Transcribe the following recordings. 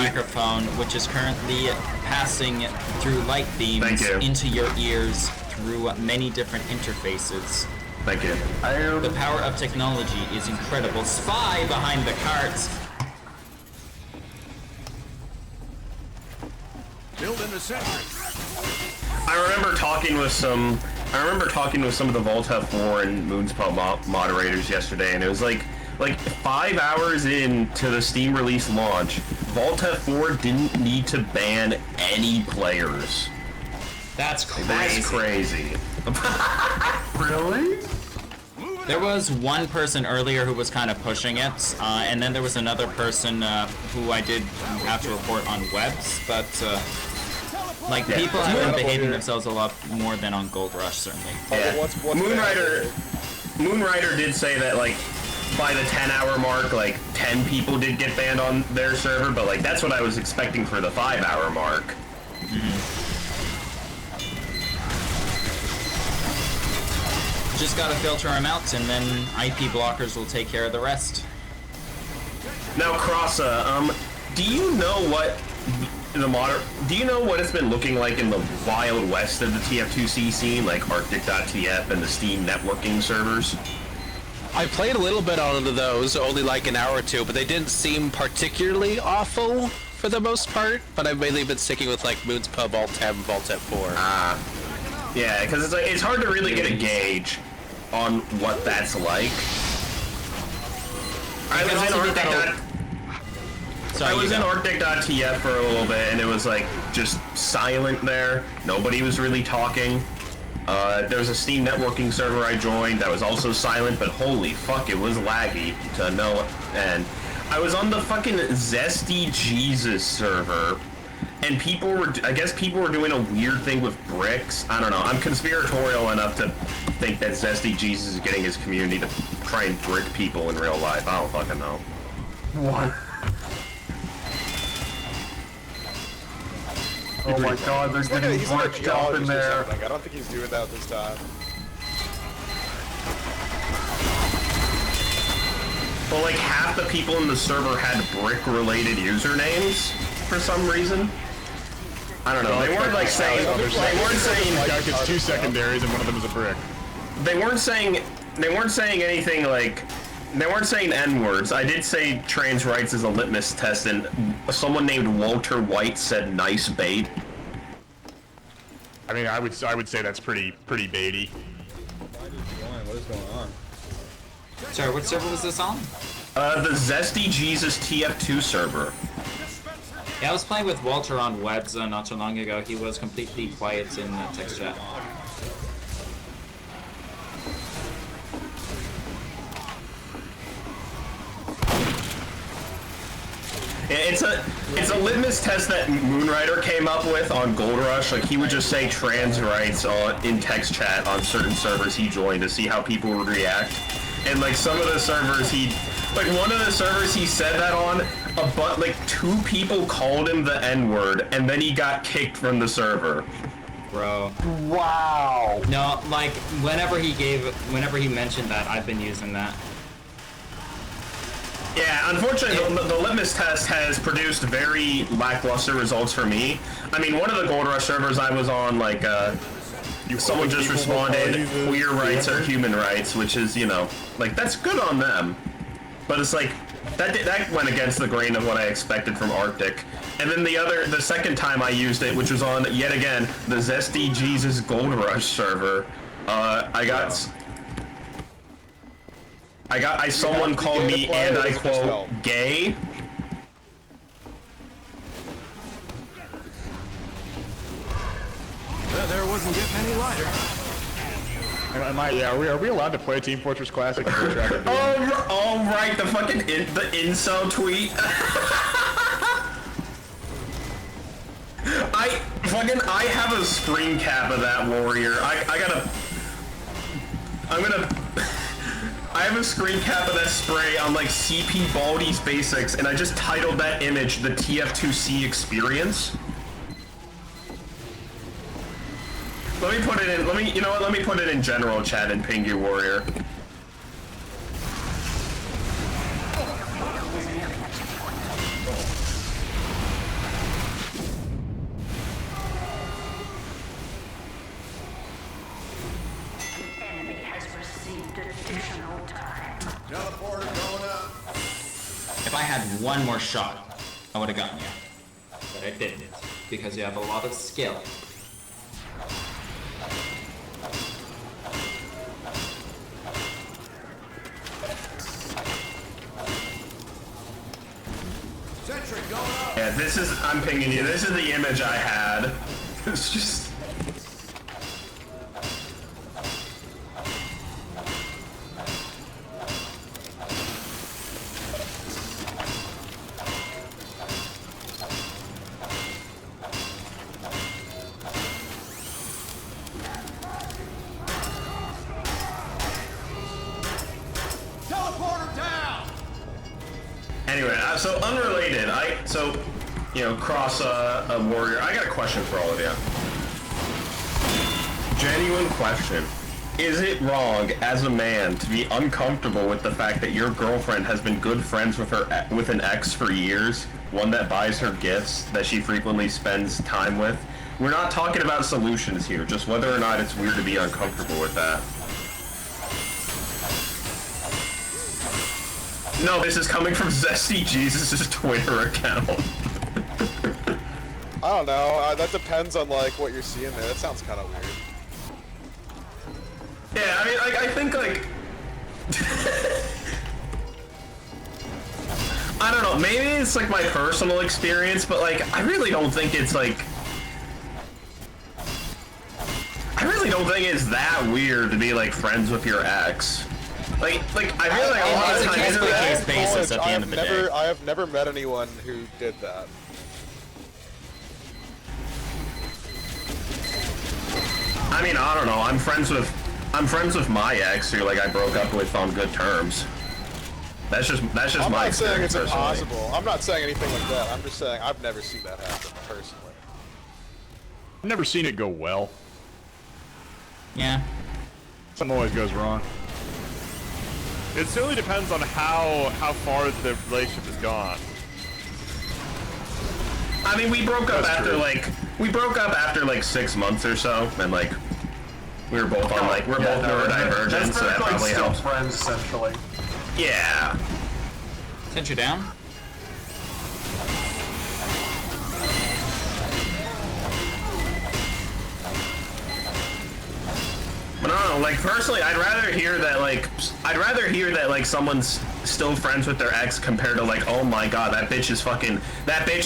microphone, which is currently passing through light beams into your ears through many different interfaces. Thank you. The power of technology is incredible. Spy behind the carts. Build in the center. I remember talking with some of the Volta 4 and Moon's Pub moderators yesterday, and it was like 5 hours into the Steam release launch, Volta 4 didn't need to ban any players. That's crazy. That's crazy. Really? There was one person earlier who was kind of pushing it, and then there was another person who I did have to report on webs, but people have been behaving themselves a lot more than on Gold Rush, certainly. Yeah. Moonrider did say that by the 10-hour mark, 10 people did get banned on their server, but that's what I was expecting for the 5-hour mark. Just gotta filter them out, and then IP blockers will take care of the rest. Now, Crossa, do you know what it's been looking like in the Wild West of the TF2C scene, like Arctic.tf and the Steam networking servers? I played a little bit on those, only an hour or two, but they didn't seem particularly awful for the most part. But I've mainly been sticking with Moon's Pub, Alt-10, Vault-10 4. Yeah, because it's hard to really get a gauge on what that's like. I was in Arctic.tf for a little bit, and it was just silent there. Nobody was really talking. There was a Steam networking server I joined that was also silent, but holy fuck, it was laggy to no end. I was on the fucking Zesty Jesus server, and I guess people were doing a weird thing with bricks. I don't know. I'm conspiratorial enough to think that Zesty Jesus is getting his community to try and brick people in real life. I don't fucking know. What? Oh my god, they're getting bricked up in there. I don't think he's doing that this time. But half the people in the server had brick-related usernames for some reason. I don't know. They weren't saying. They weren't saying. It's 2 secondaries and one of them is a brick. They weren't saying anything They weren't saying N-words. I did say trans rights is a litmus test, and someone named Walter White said nice bait. I mean, I would say that's pretty baity. What is going on? Sorry, what server was this on? The Zesty Jesus TF2 server. Yeah, I was playing with Walter on webs not so long ago. He was completely quiet in text chat. It's a litmus test that Moonrider came up with on Gold Rush. He would just say trans rights in text chat on certain servers he joined to see how people would react. And some of the servers one of the servers he said that on, but 2 people called him the N-word, and then he got kicked from the server. Bro. Wow. No, whenever he mentioned that, I've been using that. Yeah, unfortunately, the litmus test has produced very lackluster results for me. I mean, one of the Gold Rush servers I was on, someone just responded, queer rights are human rights, which is, that's good on them. But it's that went against the grain of what I expected from Arctic. And then the second time I used it, which was on, yet again, the Zesty Jesus Gold Rush server, someone called me, and I quote, gay. There wasn't getting any lighter. Are we allowed to play Team Fortress Classic? Oh, right, the fucking the incel tweet. I have a screen cap of that, Warrior. I have a screen cap of that spray on CP Baldi's Basics, and I just titled that image the TF2C experience. Let me put it in, let me put it in general chat and ping you, Warrior. Teleporter going up. If I had one more shot, I would have gotten you. But I didn't, because you have a lot of skill. Sentry going up. Yeah, this is, I'm pinging you, this is the image I had. It's just... Teleporter down. Anyway, so unrelated, cross a warrior. I got a question for all of you. Genuine question. Is it wrong as a man to be uncomfortable with the fact that your girlfriend has been good friends with an ex for years, one that buys her gifts, that she frequently spends time with? We're not talking about solutions here, just whether or not it's weird to be uncomfortable with that. No, this is coming from Zesty Jesus' Twitter account. I don't know. That depends on like what you're seeing there. That sounds kind of weird. Yeah, I mean, I think like, I don't know. Maybe it's like my personal experience, but like, I really don't think it's like. I really don't think it's that weird to be like friends with your ex. Like I feel like a lot of it's a times. case-by-case basis at the end of the day. I have never met anyone who did that. I mean, I don't know. I'm friends with my ex who like I broke up with on good terms. That's just I'm my not saying experience it's personally. impossible. I'm not saying anything like that. I'm just saying I've never seen that happen personally. I've never seen it go well. Yeah. Something always goes wrong. It certainly depends on how far the relationship has gone. I mean, we broke up That's after like 6 months or so, and like we were both on like both neurodivergent, so that probably still helps. friends, essentially. Yeah. Sent you down? But I don't know, like personally, I'd rather hear that like someone's still friends with their ex compared to like, oh my god, that bitch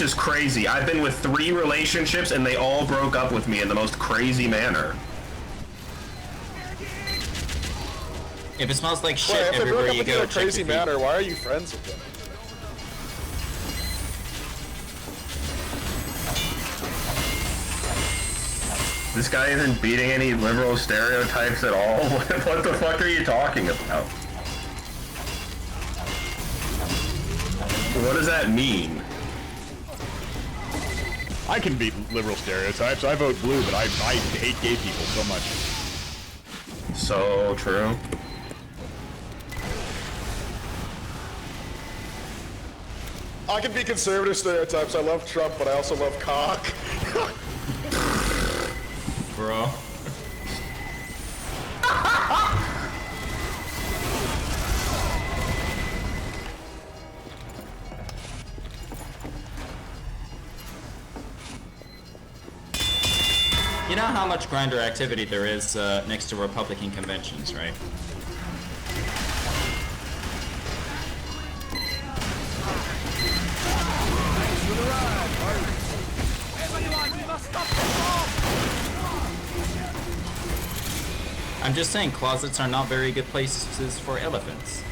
is crazy. I've been with 3 relationships and they all broke up with me in the most crazy manner. If it smells like shit Wait, if they broke everywhere up you with you go, in a check crazy your feet. manner, why are you friends with them? This guy isn't beating any liberal stereotypes at all. What the fuck are you talking about? What does that mean? I can beat liberal stereotypes. I vote blue, but I hate gay people so much. So true. I can be conservative stereotypes. I love Trump, but I also love cock. Bro. You know how much Grindr activity there is next to Republican conventions, right? I'm just saying, closets are not very good places for elephants.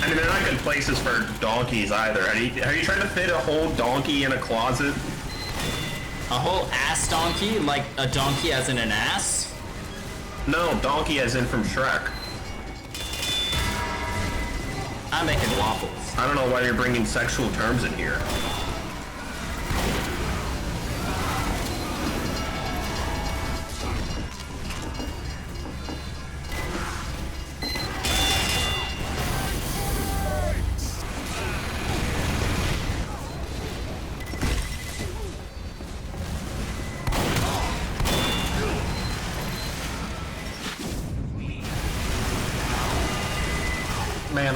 I mean, they're not good places for donkeys either. Are you trying to fit a whole donkey in a closet? A whole ass donkey? Like a donkey as in an ass? No, donkey as in from Shrek. I'm making waffles. I don't know why you're bringing sexual terms in here.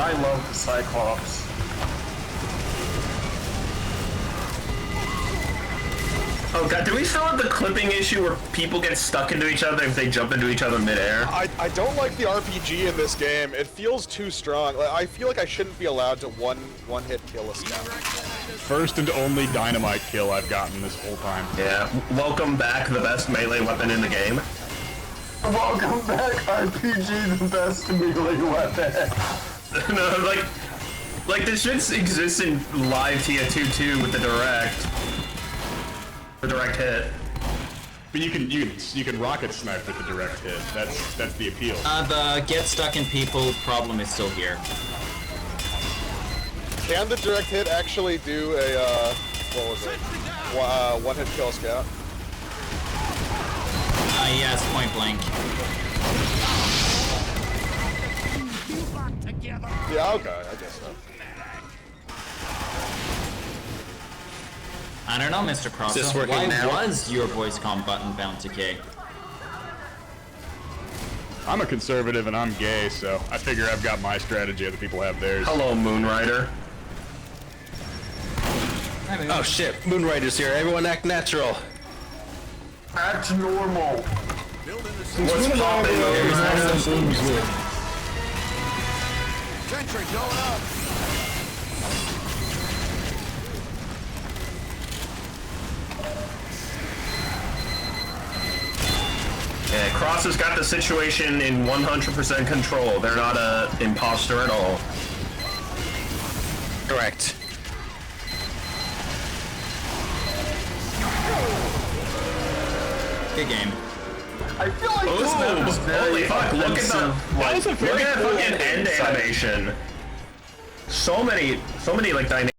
I love the Cyclops. Oh god, do we still have the clipping issue where people get stuck into each other if they jump into each other midair? I don't like the RPG in this game. It feels too strong. Like, I feel like I shouldn't be allowed to one-hit kill a scout. First and only dynamite kill I've gotten this whole time. Yeah, welcome back, the best melee weapon in the game. Welcome back, RPG, the best melee weapon. No, like this should exist in live TF2 with the direct. The direct hit. But you can rocket snipe with the direct hit. That's the appeal. The get stuck in people problem is still here. Can the direct hit actually do a, what was it? One-hit kill a scout? Yes, point blank. Yeah, okay, I guess so. I don't know, Mr. Cross. Is this working Why now? was your voice comm button bound to K? I'm a conservative and I'm gay, so I figure I've got my strategy. Other people have theirs. Hello, Moonrider. Oh shit, Moonrider's here. Everyone act natural. Act normal. What's poppin', Moonrider? Sentry going up. Yeah, Cross has got the situation in 100% control. They're not a imposter at all. Correct. Good game. I feel like this map is very Holy fuck, look at the fucking end animation. So many like dynamic